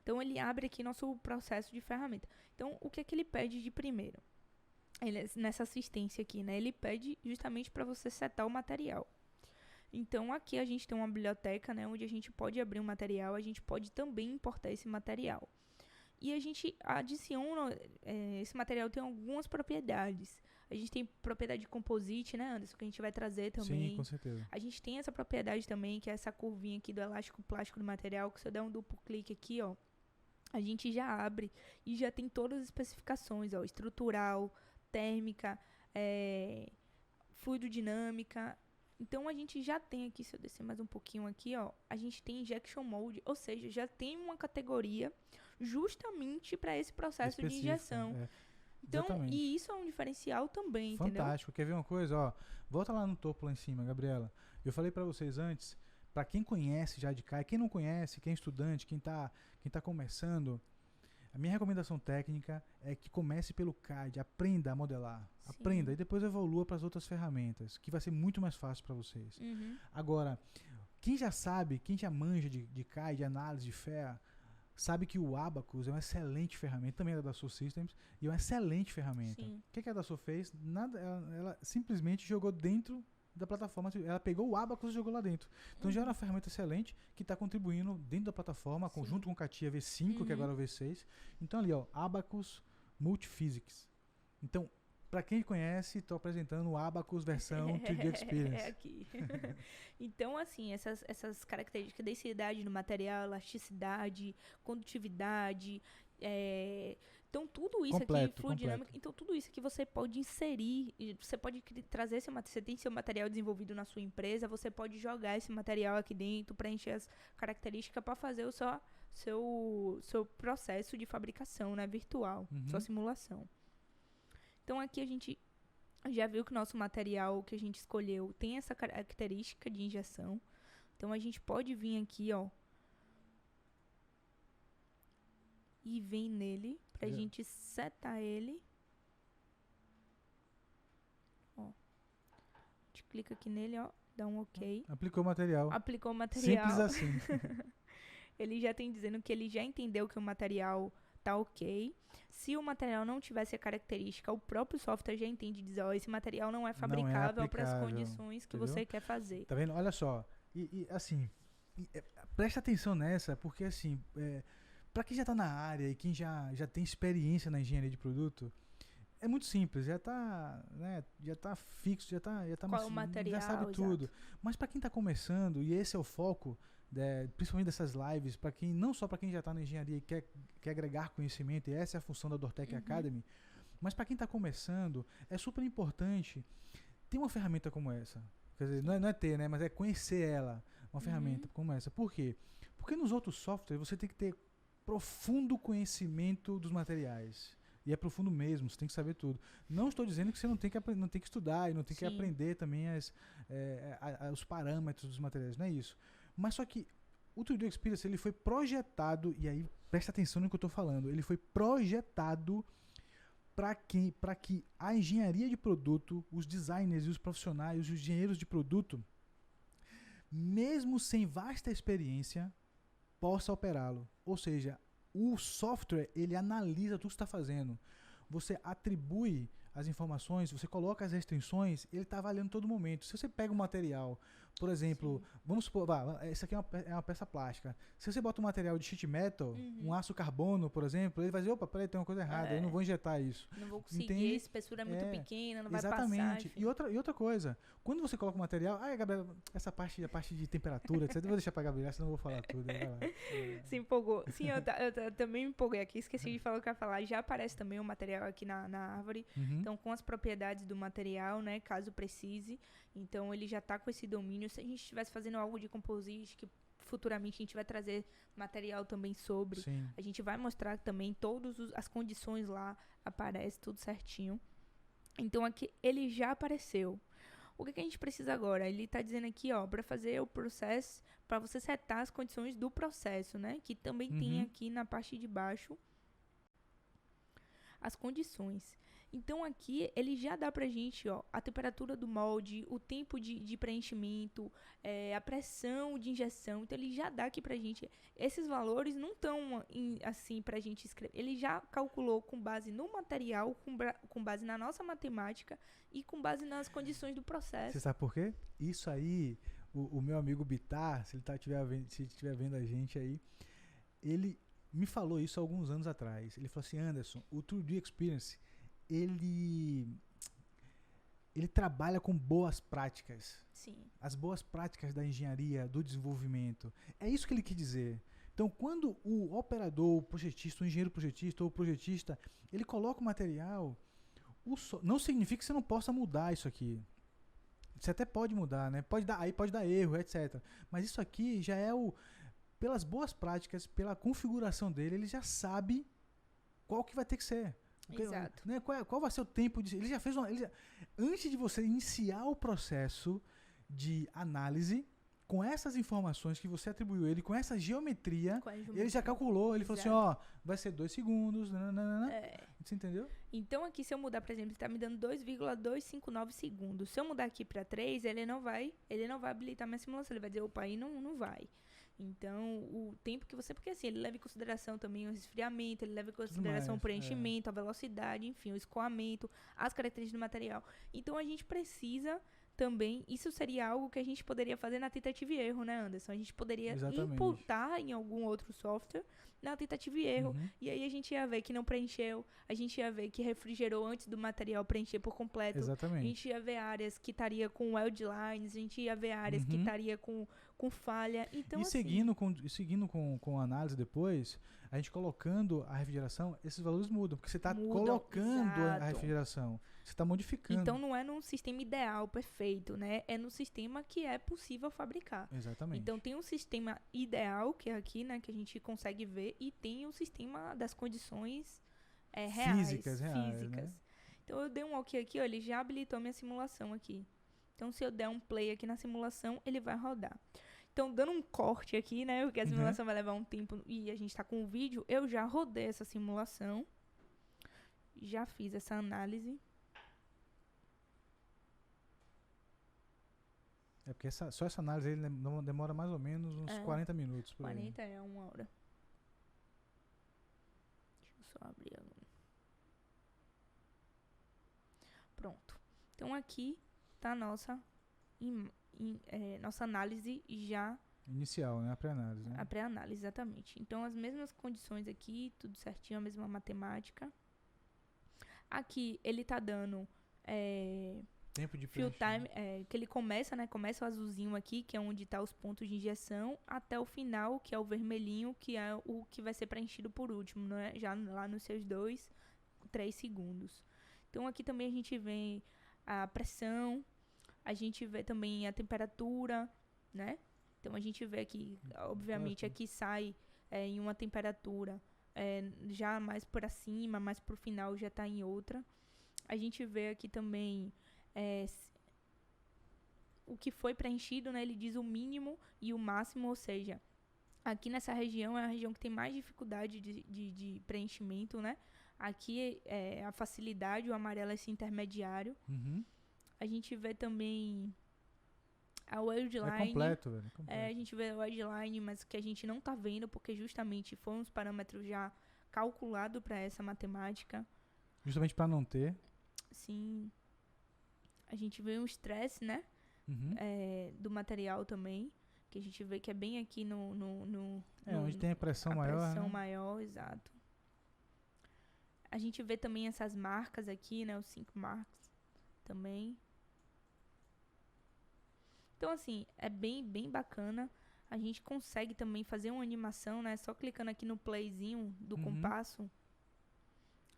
Então, ele abre aqui nosso processo de ferramenta. Então, o que é que ele pede de primeiro? Nessa assistência aqui, né? Ele pede justamente para você setar o material. Então, aqui a gente tem uma biblioteca, né? Onde a gente pode abrir um material, a gente pode também importar esse material. E a gente adiciona, esse material tem algumas propriedades. A gente tem propriedade de composite, né, Anderson, que a gente vai trazer também. Sim, com certeza. A gente tem essa propriedade também, que é essa curvinha aqui do elástico plástico do material, que se eu der um duplo clique aqui, ó, a gente já abre e já tem todas as especificações, ó, estrutural, térmica, fluidodinâmica. Então, a gente já tem aqui, se eu descer mais um pouquinho aqui, ó, a gente tem injection mold, ou seja, já tem uma categoria justamente para esse processo de injeção. Então, e isso é um diferencial também, fantástico. Entendeu? Quer ver uma coisa? Ó, volta lá no topo, lá em cima, Gabriela. Eu falei para vocês antes, para quem conhece já de CAE, quem não conhece, quem é estudante, quem tá começando, a minha recomendação técnica é que comece pelo CAD, aprenda a modelar, Sim. aprenda e depois evolua para as outras ferramentas, que vai ser muito mais fácil para vocês. Agora, Quem já sabe, quem já manja de CAI, de análise de FEA, sabe que o Abacus é uma excelente ferramenta, também é da Dassault Systems, e é uma excelente ferramenta. Sim. O que a Dassault fez? Nada, ela simplesmente jogou dentro da plataforma, ela pegou o Abacus e jogou lá dentro. Então já era uma ferramenta excelente que está contribuindo dentro da plataforma, junto com o CATIA V5, que agora é o V6. Então ali, ó, Abacus Multiphysics. Então, para quem conhece, estou apresentando o Abacus versão 3D Experience. É aqui. Então, assim, essas características, densidade do material, elasticidade, condutividade, então tudo isso aqui, fluidinâmica, então tudo isso aqui você pode inserir, você pode trazer você tem seu material desenvolvido na sua empresa, você pode jogar esse material aqui dentro, preencher as características para fazer o seu processo de fabricação, né, virtual, sua simulação. Então aqui a gente já viu que o nosso material que a gente escolheu tem essa característica de injeção. Então a gente pode vir aqui, ó, e vem nele pra gente setar ele. Ó. A gente clica aqui nele, ó, dá um OK. Aplicou o material. Simples assim. Ele já tem dizendo que ele já entendeu que o material tá OK. Se o material não tivesse a característica, o próprio software já entende e diz, ó, esse material não é fabricável para as condições que você quer fazer. Tá vendo? Olha só. E assim, presta atenção nessa, porque assim, para quem já tá na área e quem já tem experiência na engenharia de produto, é muito simples, já tá fixo, já tá qual o material, já sabe tudo. Mas para quem tá começando, e esse é o foco, principalmente dessas lives, para quem não só para quem já está na engenharia e quer agregar conhecimento, e essa é a função da Dortec Academy, mas para quem está começando, é super importante ter uma ferramenta como essa. Quer dizer, não é ter, né, mas é conhecer ela, uma ferramenta como essa. Por quê? Porque nos outros softwares você tem que ter profundo conhecimento dos materiais. E é profundo mesmo, você tem que saber tudo. Não estou dizendo que você não tem que estudar e não tem que aprender também os parâmetros dos materiais, não é isso. Mas só que o 3D Experience ele foi projetado, e aí presta atenção no que eu estou falando, ele foi projetado para que a engenharia de produto, os designers e os profissionais, os engenheiros de produto, mesmo sem vasta experiência, possa operá-lo. Ou seja, o software ele analisa tudo que você está fazendo. Você atribui as informações, você coloca as restrições, ele está avaliando todo momento. Se você pega um material, por exemplo, vamos supor, essa aqui é uma peça plástica. Se você bota um material de sheet metal, um aço carbono, por exemplo, ele vai dizer, opa, peraí, tem uma coisa errada, eu não vou injetar isso. Não vou conseguir, a espessura é muito pequena, não vai passar. Exatamente. E outra coisa, quando você coloca o material, Gabriela, a parte de temperatura, etc, eu vou deixar pra Gabriela, senão eu vou falar tudo. Se empolgou. Sim, eu também me empolguei aqui, esqueci de falar o que eu ia falar. Já aparece também o material aqui na árvore, então com as propriedades do material, né, caso precise. Então ele já está com esse domínio. Se a gente estivesse fazendo algo de composite, que futuramente a gente vai trazer material também sobre, a gente vai mostrar também todas as condições lá, aparece tudo certinho. Então aqui ele já apareceu. O que a gente precisa agora? Ele está dizendo aqui, ó, para fazer o processo, para você setar as condições do processo, né? Que também tem aqui na parte de baixo as condições. Então aqui ele já dá pra gente, ó, a temperatura do molde, o tempo de preenchimento, a pressão de injeção. Então ele já dá aqui pra gente. Esses valores não estão assim pra gente escrever. Ele já calculou com base no material, com base na nossa matemática e com base nas condições do processo. Você sabe por quê? Isso aí, o meu amigo Bitar, se ele estiver vendo a gente aí, ele me falou isso há alguns anos atrás. Ele falou assim, Anderson, o 3D Experience ele trabalha com boas práticas. Sim. As boas práticas da engenharia, do desenvolvimento. É isso que ele quer dizer. Então, quando o operador, o projetista, o engenheiro projetista ou o projetista, ele coloca o material, não significa que você não possa mudar isso aqui. Você até pode mudar, né? Pode dar erro, etc. Mas isso aqui já é pelas boas práticas, pela configuração dele, ele já sabe qual que vai ter que ser. Exato. Né, qual vai ser o tempo de... Ele já fez antes de você iniciar o processo de análise, com essas informações que você atribuiu ele, com essa geometria, ele já calculou, ele falou assim, ó, vai ser 2 segundos, Você entendeu? Então, aqui, se eu mudar, por exemplo, ele está me dando 2,259 segundos. Se eu mudar aqui para 3, ele não vai habilitar minha simulação. Ele vai dizer, opa, aí não vai. Então, o tempo que você... Porque, assim, ele leva em consideração também o resfriamento, ele leva em consideração o preenchimento, a velocidade, enfim, o escoamento, as características do material. Então, a gente precisa... Também, isso seria algo que a gente poderia fazer na tentativa e erro, né, Anderson? A gente poderia imputar em algum outro software na tentativa e erro. E aí a gente ia ver que não preencheu, a gente ia ver que refrigerou antes do material preencher por completo. Exatamente. A gente ia ver áreas que estaria com weld lines, a gente ia ver áreas que estaria com falha. Então, e seguindo com a análise depois, a gente colocando a refrigeração, esses valores mudam, porque você está colocando a refrigeração. Você está modificando. Então, não é num sistema ideal, perfeito, né? É num sistema que é possível fabricar. Exatamente. Então, tem um sistema ideal, que é aqui, né? Que a gente consegue ver. E tem o sistema das condições reais. Físicas. Né? Então, eu dei um OK aqui, ó. Ele já habilitou minha simulação aqui. Então, se eu der um play aqui na simulação, ele vai rodar. Então, dando um corte aqui, né? Porque a simulação vai levar um tempo e a gente tá com o vídeo. Eu já rodei essa simulação. Já fiz essa análise. Porque só essa análise ele demora mais ou menos uns 40 minutos. Por 40 aí. é 1 hora. Deixa eu só abrir agora. Pronto. Então aqui tá a nossa análise já... Inicial, né? A pré-análise. Né? A pré-análise, exatamente. Então as mesmas condições aqui, tudo certinho, a mesma matemática. Aqui ele tá dando... tempo de fill time, que ele começa, né? Começa o azulzinho aqui, que é onde tá os pontos de injeção, até o final, que é o vermelhinho, que é o que vai ser preenchido por último, né? Já lá nos seus 3 segundos. Então, aqui também a gente vê a pressão, a gente vê também a temperatura, né? Então, a gente vê aqui, obviamente, aqui sai em uma temperatura já mais para cima, mais pro final já tá em outra. A gente vê aqui também... o que foi preenchido, né? Ele diz o mínimo e o máximo, ou seja, aqui nessa região é a região que tem mais dificuldade de preenchimento, né? Aqui a facilidade, o amarelo é esse intermediário. A gente vê também a weld line. É completo, velho. Completo. A gente vê a weld line, mas que a gente não tá vendo, porque justamente foram os parâmetros já calculados para essa matemática. Justamente para não ter. Sim. A gente vê um estresse, né? Do material também. Que a gente vê que é bem aqui onde tem a pressão maior. A pressão maior, exato. A gente vê também essas marcas aqui, né? Os 5 marcas também. Então, assim, é bem, bem bacana. A gente consegue também fazer uma animação, né? Só clicando aqui no playzinho do compasso.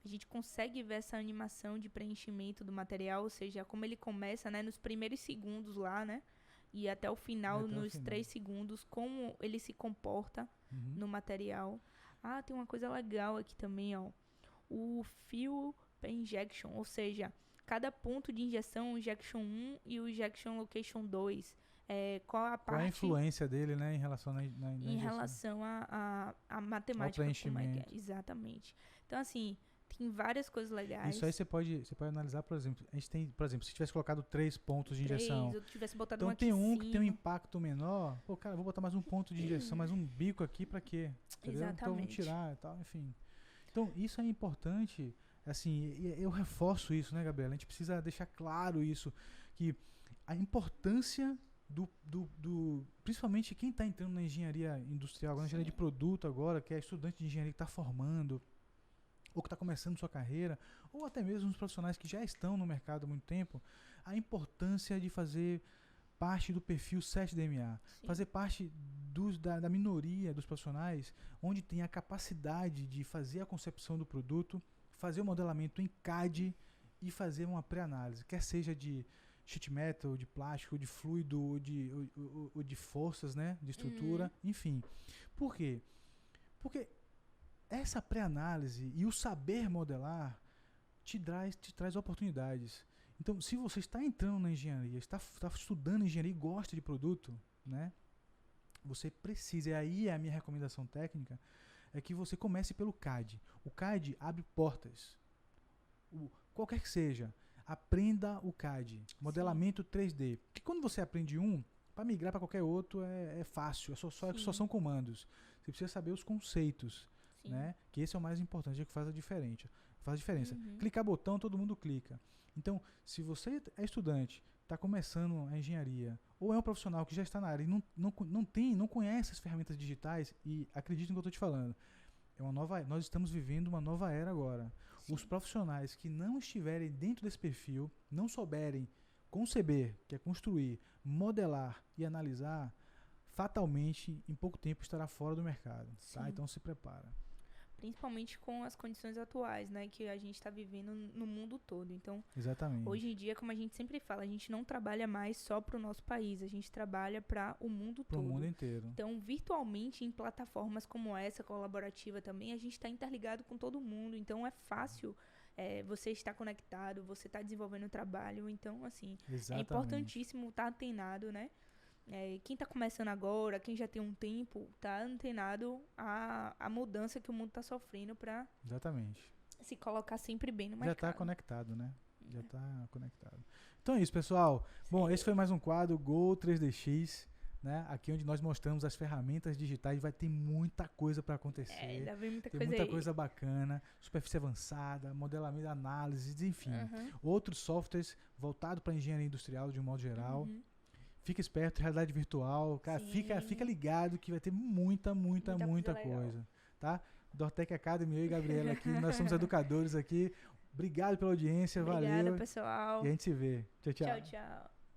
A gente consegue ver essa animação de preenchimento do material, ou seja, como ele começa, né, nos primeiros segundos lá, né, e até o final, nos 3 segundos, como ele se comporta no material. Ah, tem uma coisa legal aqui também, ó, o fuel injection, ou seja, cada ponto de injeção, o injection 1 e o injection location 2, qual a parte... Qual a influência dele, né, em relação na em relação à matemática. Ao preenchimento. Exatamente. Então, assim... Tem várias coisas legais. Isso aí você pode analisar, por exemplo, a gente tem, por exemplo, se tivesse colocado 3 pontos de injeção. Eu tivesse botado então tem um que tem um impacto menor. Pô, cara, vou botar mais um ponto de injeção, mais um bico aqui pra quê? Entendeu? Exatamente. Então vamos tirar e tal, enfim. Então isso é importante, assim, eu reforço isso, né, Gabriela? A gente precisa deixar claro isso, que a importância principalmente quem está entrando na engenharia industrial, na engenharia de produto agora, que é estudante de engenharia que está formando, ou que está começando sua carreira, ou até mesmo os profissionais que já estão no mercado há muito tempo, a importância de fazer parte do perfil 7DMA, fazer parte da minoria dos profissionais, onde tem a capacidade de fazer a concepção do produto, fazer o modelamento em CAD e fazer uma pré-análise, quer seja de sheet metal, de plástico, de fluido, ou de forças, né, de estrutura, enfim. Por quê? Porque essa pré-análise e o saber modelar te traz oportunidades. Então, se você está entrando na engenharia, está estudando engenharia e gosta de produto, né, você precisa, e aí é a minha recomendação técnica, é que você comece pelo CAD. O CAD abre portas. qualquer que seja, aprenda o CAD, modelamento 3D. Porque quando você aprende para migrar para qualquer outro é fácil, só são comandos. Você precisa saber os conceitos, né? Que esse é o mais importante, é o que faz a diferença. Clicar botão, todo mundo clica. Então, se você é estudante, está começando a engenharia, ou é um profissional que já está na área e não conhece as ferramentas digitais, e acredite no que eu estou te falando, nós estamos vivendo uma nova era agora. Os profissionais que não estiverem dentro desse perfil, não souberem conceber, que é construir, modelar e analisar, fatalmente, em pouco tempo, estará fora do mercado. Tá? Então, se prepara. Principalmente com as condições atuais, né, que a gente está vivendo no mundo todo. Então, exatamente. Hoje em dia, como a gente sempre fala, a gente não trabalha mais só para o nosso país, a gente trabalha para o mundo todo. Para o mundo inteiro. Então, virtualmente, em plataformas como essa, colaborativa também, a gente está interligado com todo mundo. Então, é fácil você estar conectado, você estar desenvolvendo o trabalho. Então, assim, exatamente. É importantíssimo estar antenado, né? Quem está começando agora, quem já tem um tempo, está antenado à mudança que o mundo está sofrendo para se colocar sempre bem no mercado. Já está conectado, né? Já está conectado. Então é isso, pessoal. Bom, esse foi mais um quadro Go 3DX, né? Aqui onde nós mostramos as ferramentas digitais. Vai ter muita coisa para acontecer. Ainda vem muita tem coisa muita aí. Coisa bacana, superfície avançada, modelamento, análises, enfim. Outros softwares voltados para engenharia industrial de um modo geral. Fica esperto, realidade virtual, cara, fica ligado que vai ter muita coisa, tá? Dortec Academy, eu e Gabriela aqui, nós somos educadores aqui. Obrigado pela audiência, valeu. Obrigada, pessoal. E a gente se vê. Tchau, tchau. Tchau, tchau.